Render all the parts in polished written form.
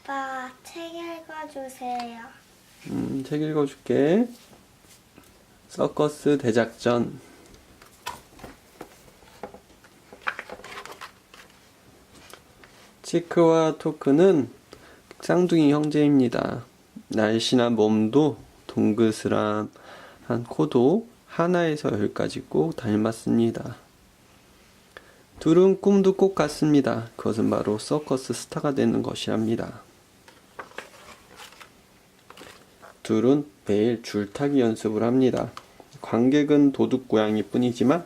아빠, 책 읽어주세요. 책 읽어줄게. 서커스 대작전. 치크와 토크는 쌍둥이 형제입니다. 날씬한 몸도 동그스름한 코도 하나에서 열까지 꼭 닮았습니다. 둘은 꿈도 꼭 같습니다. 그것은 바로 서커스 스타가 되는 것이랍니다. 둘은 매일 줄타기 연습을 합니다. 관객은 도둑고양이 뿐이지만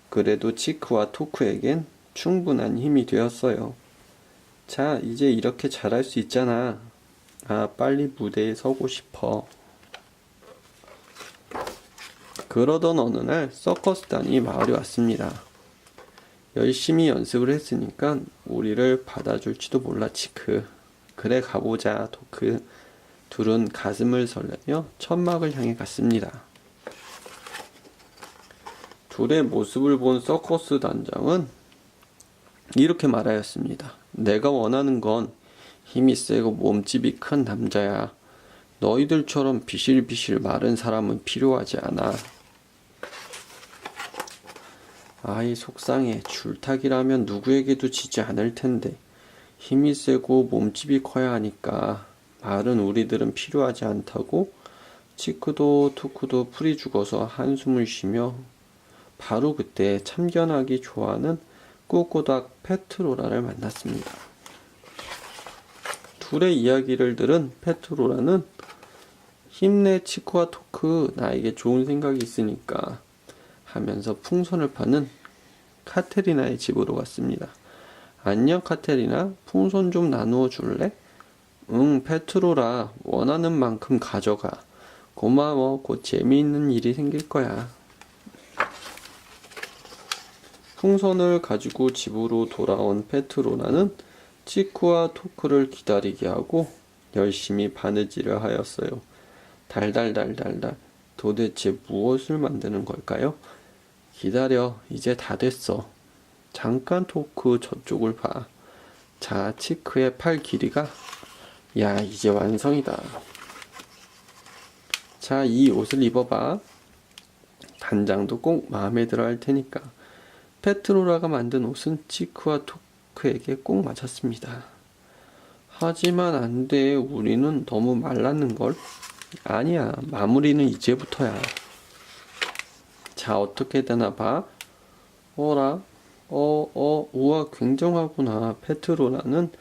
그래도 치크와 토크에겐 충분한 힘이 되었어요. 자, 이제 이렇게 잘할 수 있잖아. 아, 빨리 무대에 서고 싶어. 그러던 어느 날 서커스단이 마을에 왔습니다. 열심히 연습을 했으니까 우리를 받아줄지도 몰라, 치크. 그래, 가보자, 토크. 둘은 가슴을 설레며 천막을 향해 갔습니다. 둘의 모습을 본 서커스 단장은 이렇게 말하였습니다. 내가 원하는 건 힘이 세고 몸집이 큰 남자야. 너희들처럼 비실비실 마른 사람은 필요하지 않아. 아이, 속상해. 줄타기라면 누구에게도 지지 않을 텐데 힘이 세고 몸집이 커야 하니까 마른 우리들은 필요하지 않다고. 치크도 토크도 풀이 죽어서 한숨을 쉬며 바로 그때 참견하기 좋아하는 꼬꼬닥 페트로라를 만났습니다. 둘의 이야기를 들은 페트로라는 힘내 치크와 토크, 나에게 좋은 생각이 있으니까 하면서 풍선을 파는 카테리나의 집으로 갔습니다. 안녕 카테리나, 풍선 좀 나누어 줄래? 응, 페트로라, 원하는 만큼 가져가. 고마워, 곧 재미있는 일이 생길 거야. 풍선을 가지고 집으로 돌아온 페트로나는 치크와 토크를 기다리게 하고 열심히 바느질을 하였어요. 달달달달달, 도대체 무엇을 만드는 걸까요? 기다려, 이제 다 됐어. 잠깐 토크, 저쪽을 봐. 자, 치크의 팔 길이가, 야, 이제 완성이다. 자, 이 옷을 입어봐. 단장도 꼭 마음에 들어 할 테니까. 페트로라가 만든 옷은 치크와 토크에게 꼭 맞았습니다. 하지만 안 돼. 우리는 너무 말랐는걸? 아니야. 마무리는 이제부터야. 자, 어떻게 되나 봐. 어라? 우와, 굉장하구나. 페트로라는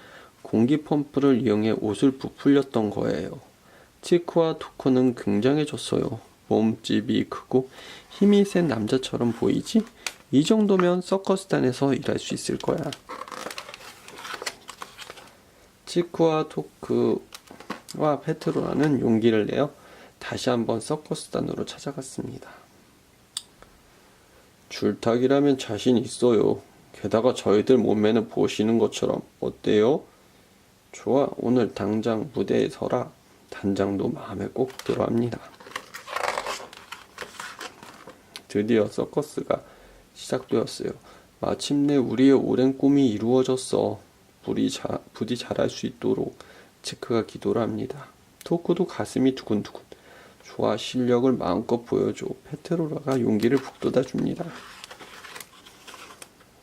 공기 펌프를 이용해 옷을 부풀렸던 거예요. 치크와 토크는 굉장해졌어요. 몸집이 크고 힘이 센 남자처럼 보이지? 이 정도면 서커스단에서 일할 수 있을 거야. 치크와 토크와 페트로라는 용기를 내어 다시 한번 서커스단으로 찾아갔습니다. 줄타기라면 자신 있어요. 게다가 저희들 몸매는 보시는 것처럼. 어때요? 좋아, 오늘 당장 무대에 서라. 단장도 마음에 꼭 들어합니다. 드디어 서커스가 시작되었어요. 마침내 우리의 오랜 꿈이 이루어졌어. 부디 잘할 수 있도록 치크가 기도를 합니다. 토크도 가슴이 두근두근. 좋아, 실력을 마음껏 보여줘. 페트로라가 용기를 북돋아 줍니다.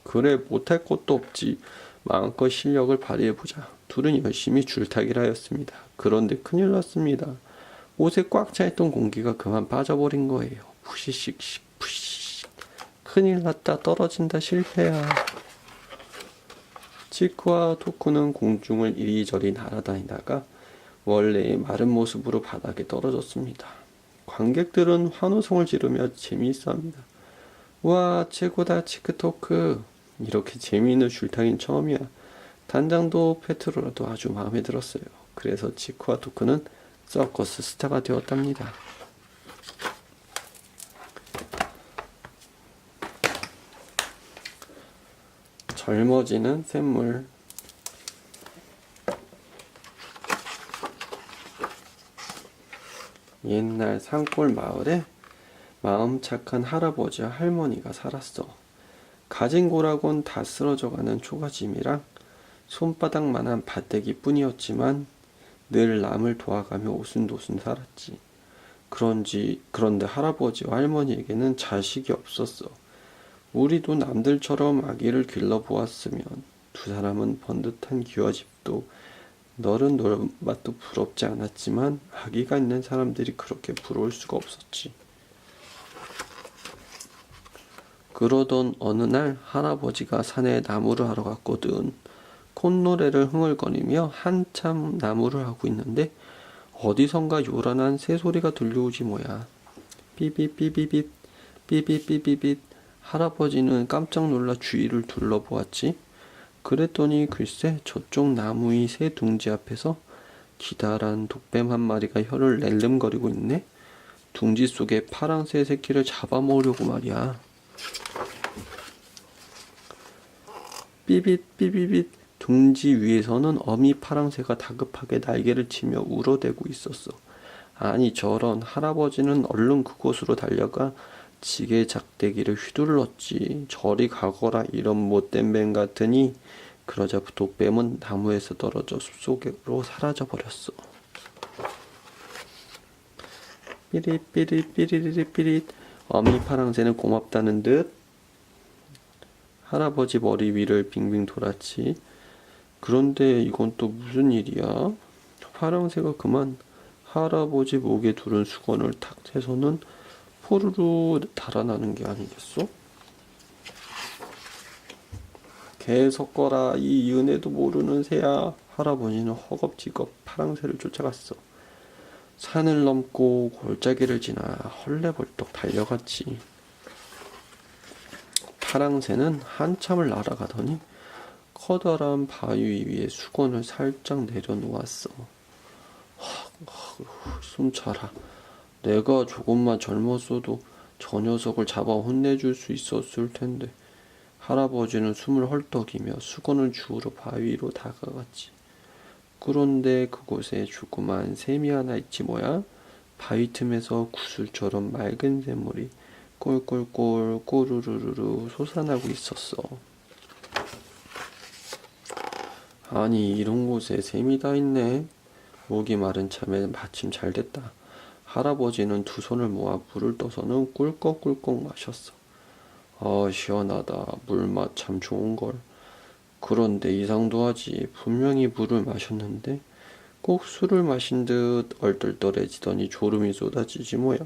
그래, 못할 것도 없지. 마음껏 실력을 발휘해보자. 둘은 열심히 줄타기를 하였습니다. 그런데 큰일 났습니다. 옷에 꽉 차있던 공기가 그만 빠져버린 거예요. 푸시씩씩 푸시씩. 큰일 났다. 떨어진다. 실패야. 치크와 토크는 공중을 이리저리 날아다니다가 원래의 마른 모습으로 바닥에 떨어졌습니다. 관객들은 환호성을 지르며 재미있어합니다. 와, 최고다, 치크 토크. 이렇게 재미있는 줄타기는 처음이야. 단장도 페트로라도 아주 마음에 들었어요. 그래서 치크와 토크는 서커스 스타가 되었답니다. 젊어지는 샘물. 옛날 산골 마을에 마음 착한 할아버지와 할머니가 살았어. 가진 고락은 다 쓰러져가는 초가짐이랑 손바닥만한 밭대기뿐이었지만 늘 남을 도와가며 오순도순 살았지. 그런데 할아버지와 할머니에게는 자식이 없었어. 우리도 남들처럼 아기를 길러보았으면 두 사람은 번듯한 기와집도 너른 놀맛도 부럽지 않았지만 아기가 있는 사람들이 그렇게 부러울 수가 없었지. 그러던 어느 날 할아버지가 산에 나무를 하러 갔거든. 콧노래를 흥얼거리며 한참 나무를 하고 있는데 어디선가 요란한 새소리가 들려오지 뭐야. 삐빗삐빗삐빗 삐빗삐빗삐빗. 할아버지는 깜짝 놀라 주위를 둘러보았지. 그랬더니 글쎄 저쪽 나무 위 새 둥지 앞에서 기다란 독뱀 한 마리가 혀를 낼름거리고 있네. 둥지 속에 파랑새 새끼를 잡아먹으려고 말이야. 삐빗 삐빗빗. 둥지 위에서는 어미 파랑새가 다급하게 날개를 치며 울어대고 있었어. 아니 저런. 할아버지는 얼른 그곳으로 달려가 지게 작대기를 휘둘렀지. 저리 가거라 이런 못된 뱀 같으니. 그러자 독뱀은 나무에서 떨어져 숲속으로 사라져버렸어. 삐릿 삐릿 삐리릿 삐릿. 어미 파랑새는 고맙다는 듯 할아버지 머리 위를 빙빙 돌았지. 그런데 이건 또 무슨 일이야? 파랑새가 그만 할아버지 목에 두른 수건을 탁 해서는 포르르 달아나는 게 아니겠어? 개 섞어라 이 은혜도 모르는 새야. 할아버지는 허겁지겁 파랑새를 쫓아갔어. 산을 넘고 골짜기를 지나 헐레벌떡 달려갔지. 파랑새는 한참을 날아가더니 커다란 바위 위에 수건을 살짝 내려놓았어. 숨차라. 내가 조금만 젊었어도 저 녀석을 잡아 혼내줄 수 있었을 텐데. 할아버지는 숨을 헐떡이며 수건을 주우러 바위로 다가갔지. 그런데 그곳에 조그만 샘이 하나 있지 뭐야. 바위 틈에서 구슬처럼 맑은 샘물이 꼴꼴꼴 꼬르르르 솟아나고 있었어. 아니 이런 곳에 샘이 다 있네. 목이 마른 참에 마침 잘 됐다. 할아버지는 두 손을 모아 물을 떠서는 꿀꺽꿀꺽 마셨어. 시원하다. 물맛 참 좋은걸. 그런데 이상도 하지. 분명히 물을 마셨는데 꼭 술을 마신 듯 얼떨떨해지더니 졸음이 쏟아지지 뭐야.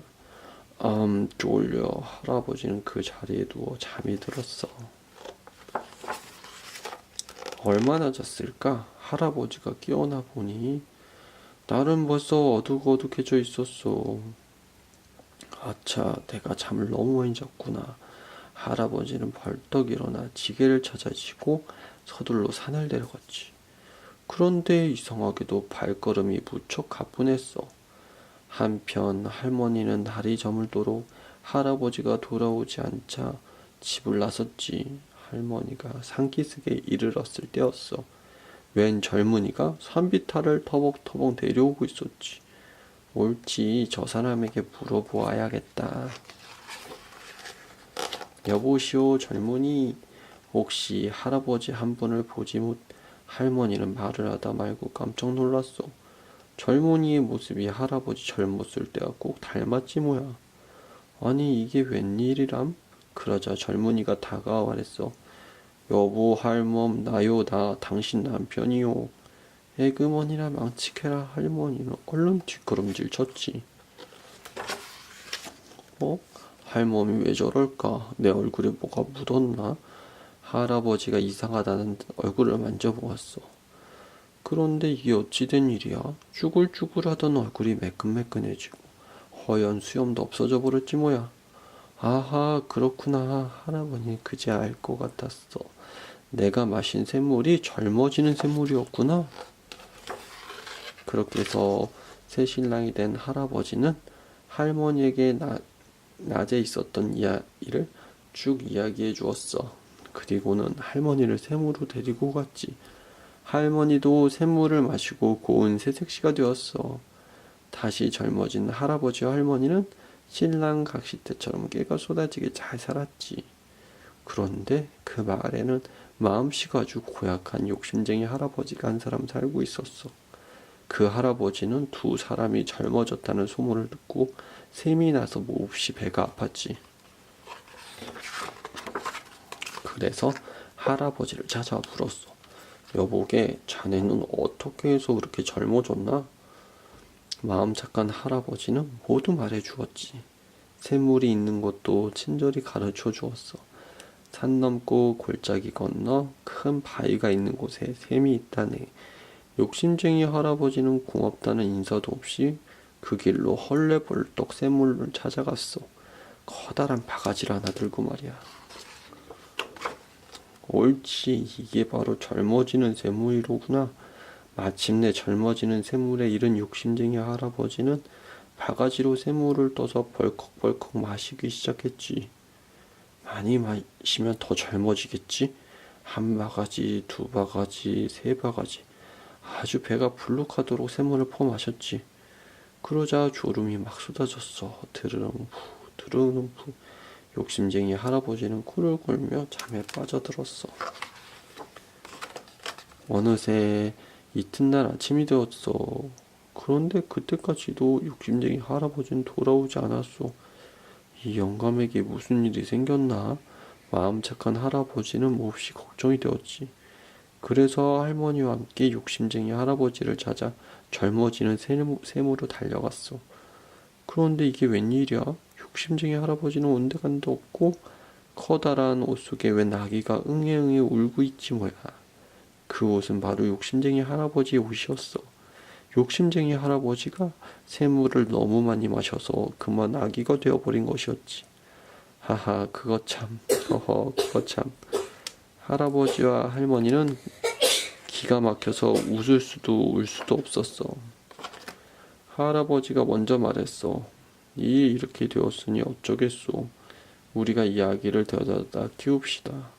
졸려. 할아버지는 그 자리에 누워 잠이 들었어. 얼마나 잤을까? 할아버지가 깨어나 보니 날은 벌써 어둑어둑해져 있었어. 아차, 내가 잠을 너무 많이 잤구나. 할아버지는 벌떡 일어나 지게를 찾아지고 서둘러 산을 내려갔지. 그런데 이상하게도 발걸음이 무척 가뿐했어. 한편 할머니는 날이 저물도록 할아버지가 돌아오지 않자 집을 나섰지. 할머니가 산기슭에 이르렀을 때였어. 웬 젊은이가 산비탈을 터벅터벅 내려오고 있었지. 옳지, 저 사람에게 물어보아야겠다. 여보시오 젊은이, 혹시 할아버지 한 분을 보지 못. 할머니는 말을 하다 말고 깜짝 놀랐어. 젊은이의 모습이 할아버지 젊었을 때와 꼭 닮았지 뭐야. 아니 이게 웬일이람? 그러자 젊은이가 다가와 말했어. 여보 할멈 나요. 나 당신 남편이요. 에그머니나 망치케라. 할머니는 얼른 뒷걸음질 쳤지. 할멈이 왜 저럴까? 내 얼굴에 뭐가 묻었나? 할아버지가 이상하다는 듯 얼굴을 만져보았어. 그런데 이게 어찌 된 일이야? 쭈글쭈글하던 얼굴이 매끈매끈해지고 허연 수염도 없어져 버렸지 뭐야. 아하, 그렇구나. 할아버니 그제 알 것 같았어. 내가 마신 샘물이 젊어지는 샘물이었구나. 그렇게 해서 새신랑이 된 할아버지는 할머니에게 낮에 있었던 이야기를 쭉 이야기해 주었어. 그리고는 할머니를 샘으로 데리고 갔지. 할머니도 샘물을 마시고 고운 새색시가 되었어. 다시 젊어진 할아버지와 할머니는 신랑 각시 때처럼 깨가 쏟아지게 잘 살았지. 그런데 그 마을에는 마음씨가 아주 고약한 욕심쟁이 할아버지가 한 사람 살고 있었어. 그 할아버지는 두 사람이 젊어졌다는 소문을 듣고 셈이 나서 몹시 배가 아팠지. 그래서 할아버지를 찾아 물었어. 여보게, 자네는 어떻게 해서 그렇게 젊어졌나? 마음 착한 할아버지는 모두 말해 주었지. 샘물이 있는 곳도 친절히 가르쳐 주었어. 산 넘고 골짜기 건너 큰 바위가 있는 곳에 샘이 있다네. 욕심쟁이 할아버지는 고맙다는 인사도 없이 그 길로 헐레벌떡 샘물을 찾아갔어. 커다란 바가지를 하나 들고 말이야. 옳지, 이게 바로 젊어지는 샘물이로구나. 마침내 젊어지는 샘물에 이른 욕심쟁이 할아버지는 바가지로 샘물을 떠서 벌컥벌컥 마시기 시작했지. 많이 마시면 더 젊어지겠지? 한 바가지, 두 바가지, 세 바가지. 아주 배가 불룩하도록 샘물을 퍼마셨지. 그러자 졸음이 막 쏟아졌어. 드르릉 푸, 드르릉 푸. 욕심쟁이 할아버지는 코를 골며 잠에 빠져들었어. 어느새 이튿날 아침이 되었어. 그런데 그때까지도 욕심쟁이 할아버지는 돌아오지 않았어. 이 영감에게 무슨 일이 생겼나? 마음 착한 할아버지는 몹시 걱정이 되었지. 그래서 할머니와 함께 욕심쟁이 할아버지를 찾아 젊어지는 샘으로 달려갔어. 그런데 이게 웬일이야? 욕심쟁이 할아버지는 온데간데 없고 커다란 옷 속에 웬 아기가 응애응애 울고 있지 뭐야. 그 옷은 바로 욕심쟁이 할아버지의 옷이었어. 욕심쟁이 할아버지가 샘물을 너무 많이 마셔서 그만 아기가 되어버린 것이었지. 하하, 그거 참. 그거 참. 할아버지와 할머니는 기가 막혀서 웃을 수도 울 수도 없었어. 할아버지가 먼저 말했어. 일이 이렇게 되었으니 어쩌겠소. 우리가 이 아기를 데려다 키웁시다.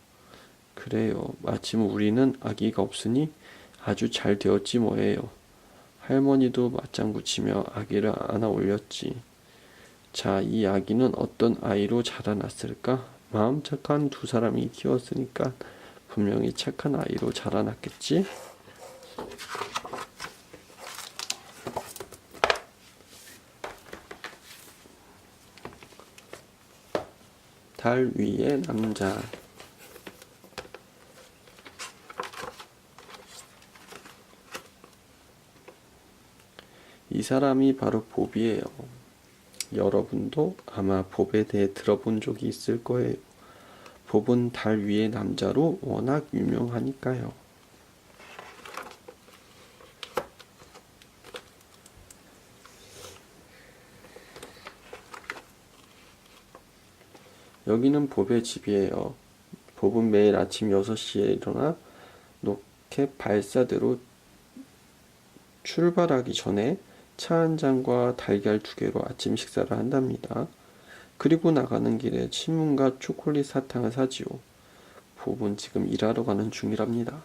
그래요. 마침 우리는 아기가 없으니 아주 잘 되었지 뭐예요. 할머니도 맞장구 치며 아기를 안아 올렸지. 자, 이 아기는 어떤 아이로 자라났을까? 마음 착한 두 사람이 키웠으니까 분명히 착한 아이로 자라났겠지? 달 위의 남자. 이 사람이 바로 봅이에요. 여러분도 아마 봅에 대해 들어본 적이 있을 거예요. 봅은 달 위의 남자로 워낙 유명하니까요. 여기는 봅의 집이에요. 봅은 매일 아침 6시에 일어나 로켓 발사대로 출발하기 전에 차 한 잔과 달걀 2개로 아침 식사를 한답니다. 그리고 나가는 길에 신문과 초콜릿 사탕을 사지요. 봅은 지금 일하러 가는 중이랍니다.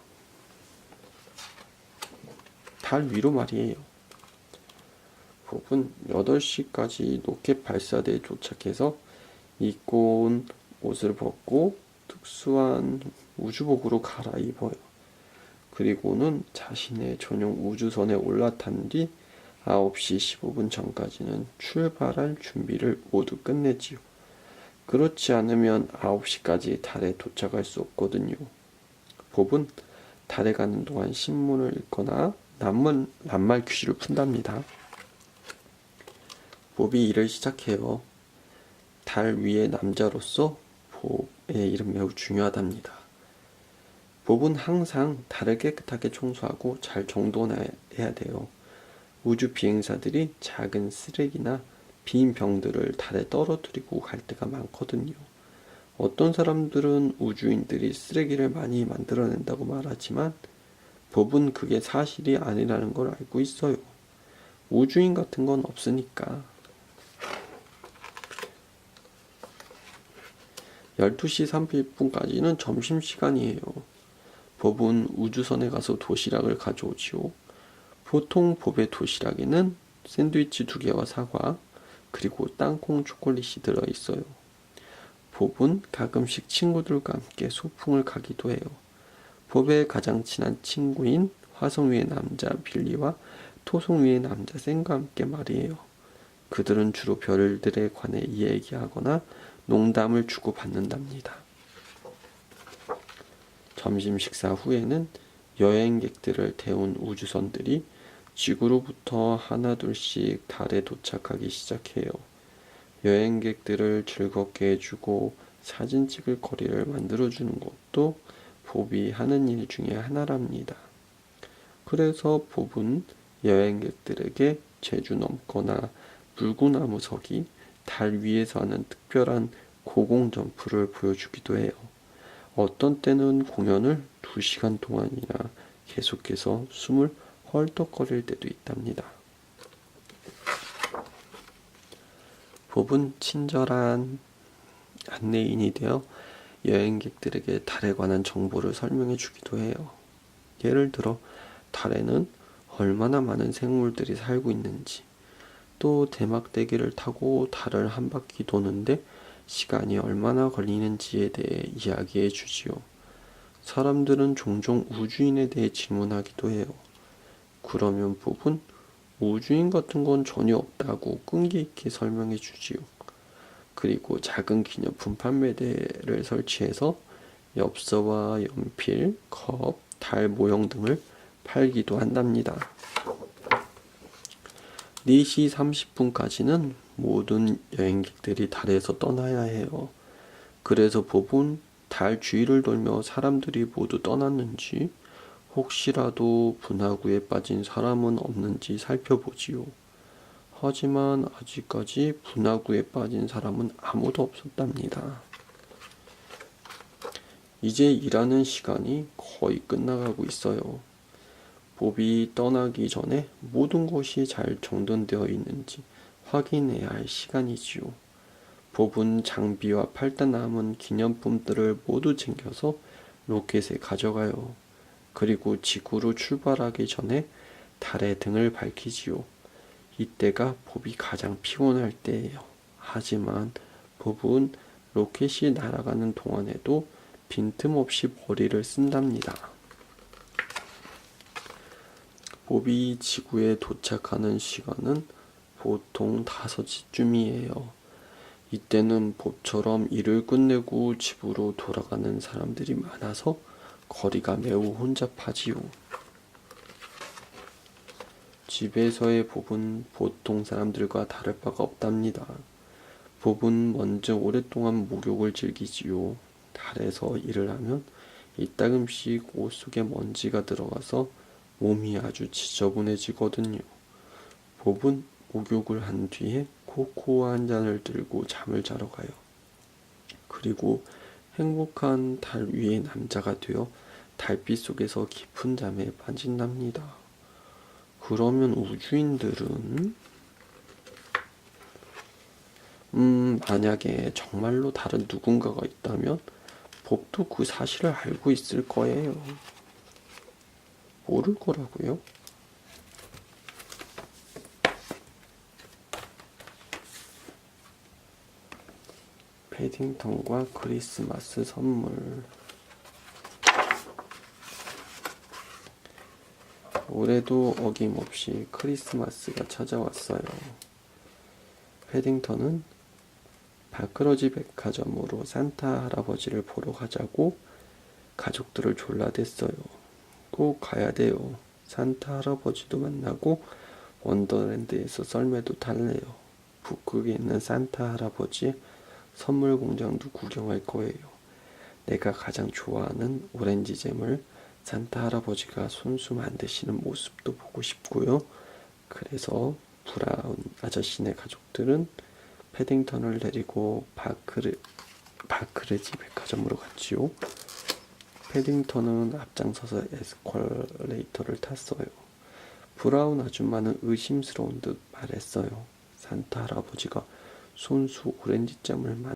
달 위로 말이에요. 봅은 8시까지 로켓 발사대에 도착해서 입고 온 옷을 벗고 특수한 우주복으로 갈아입어요. 그리고는 자신의 전용 우주선에 올라탄 뒤 9시 15분 전까지는 출발할 준비를 모두 끝내지요. 그렇지 않으면 9시까지 달에 도착할 수 없거든요. 봅은 달에 가는 동안 신문을 읽거나 낱말 퀴즈를 푼답니다. 봅이 일을 시작해요. 달 위의 남자로서 봅의 일은 매우 중요하답니다. 봅은 항상 달을 깨끗하게 청소하고 잘 정돈해야 돼요. 우주 비행사들이 작은 쓰레기나 빈 병들을 달에 떨어뜨리고 갈 때가 많거든요. 어떤 사람들은 우주인들이 쓰레기를 많이 만들어낸다고 말하지만 봅은 그게 사실이 아니라는 걸 알고 있어요. 우주인 같은 건 없으니까. 12시 30분까지는 점심시간이에요. 봅은 우주선에 가서 도시락을 가져오지요. 보통 봅의 도시락에는 샌드위치 2개와 사과, 그리고 땅콩 초콜릿이 들어있어요. 봅은 가끔씩 친구들과 함께 소풍을 가기도 해요. 봅의 가장 친한 친구인 화성 위의 남자 빌리와 토성 위의 남자 샘과 함께 말이에요. 그들은 주로 별들에 관해 이야기하거나 농담을 주고받는답니다. 점심 식사 후에는 여행객들을 태운 우주선들이 지구로부터 하나둘씩 달에 도착하기 시작해요. 여행객들을 즐겁게 해주고 사진 찍을 거리를 만들어주는 것도 봅이 하는 일 중에 하나랍니다. 그래서 봅은 여행객들에게 제주 넘거나 물구나무서기, 달 위에서 하는 특별한 고공점프를 보여주기도 해요. 어떤 때는 공연을 2시간 동안이나 계속해서 숨을 헐떡거릴 때도 있답니다. 봅은 친절한 안내인이 되어 여행객들에게 달에 관한 정보를 설명해 주기도 해요. 예를 들어 달에는 얼마나 많은 생물들이 살고 있는지, 또 대막대기를 타고 달을 한 바퀴 도는데 시간이 얼마나 걸리는지에 대해 이야기해 주지요. 사람들은 종종 우주인에 대해 질문하기도 해요. 그러면 봅은 우주인 같은 건 전혀 없다고 끈기 있게 설명해 주지요. 그리고 작은 기념품 판매대를 설치해서 엽서와 연필, 컵, 달 모형 등을 팔기도 한답니다. 4시 30분까지는 모든 여행객들이 달에서 떠나야 해요. 그래서 봅은 달 주위를 돌며 사람들이 모두 떠났는지, 혹시라도 분화구에 빠진 사람은 없는지 살펴보지요. 하지만 아직까지 분화구에 빠진 사람은 아무도 없었답니다. 이제 일하는 시간이 거의 끝나가고 있어요. 봅이 떠나기 전에 모든 것이 잘 정돈되어 있는지 확인해야 할 시간이지요. 봅은 장비와 팔다 남은 기념품들을 모두 챙겨서 로켓에 가져가요. 그리고 지구로 출발하기 전에 달에 등을 밝히지요. 이때가 봅이 가장 피곤할 때예요. 하지만 봅은 로켓이 날아가는 동안에도 빈틈없이 머리를 쓴답니다. 봅이 지구에 도착하는 시간은 보통 5시쯤이에요. 이때는 봅처럼 일을 끝내고 집으로 돌아가는 사람들이 많아서 거리가 매우 혼잡하지요. 집에서의 봅은 보통 사람들과 다를 바가 없답니다. 봅은 먼저 오랫동안 목욕을 즐기지요. 달에서 일을 하면 이따금씩 옷 속에 먼지가 들어가서 몸이 아주 지저분해지거든요. 봅은 목욕을 한 뒤에 코코아 한 잔을 들고 잠을 자러 가요. 그리고 행복한 달 위의 남자가 되어 달빛 속에서 깊은 잠에 빠진답니다. 그러면 우주인들은 만약에 정말로 다른 누군가가 있다면 봅도 그 사실을 알고 있을 거예요. 모를 거라고요? 패딩턴과 크리스마스 선물. 올해도 어김없이 크리스마스가 찾아왔어요. 패딩턴은 바크러지 백화점으로 산타 할아버지를 보러 가자고 가족들을 졸라댔어요. 꼭 가야 돼요. 산타 할아버지도 만나고 원더랜드에서 썰매도 탈래요. 북극에 있는 산타 할아버지의 선물 공장도 구경할 거예요. 내가 가장 좋아하는 오렌지 잼을 산타 할아버지가 손수 만드시는 모습도 보고 싶고요. 그래서 브라운 아저씨네 가족들은 패딩턴을 데리고 바크레지 백화점으로 갔지요. 패딩턴은 앞장서서 에스컬레이터를 탔어요. 브라운 아줌마는 의심스러운 듯 말했어요. 산타 할아버지가 손수 오렌지잼을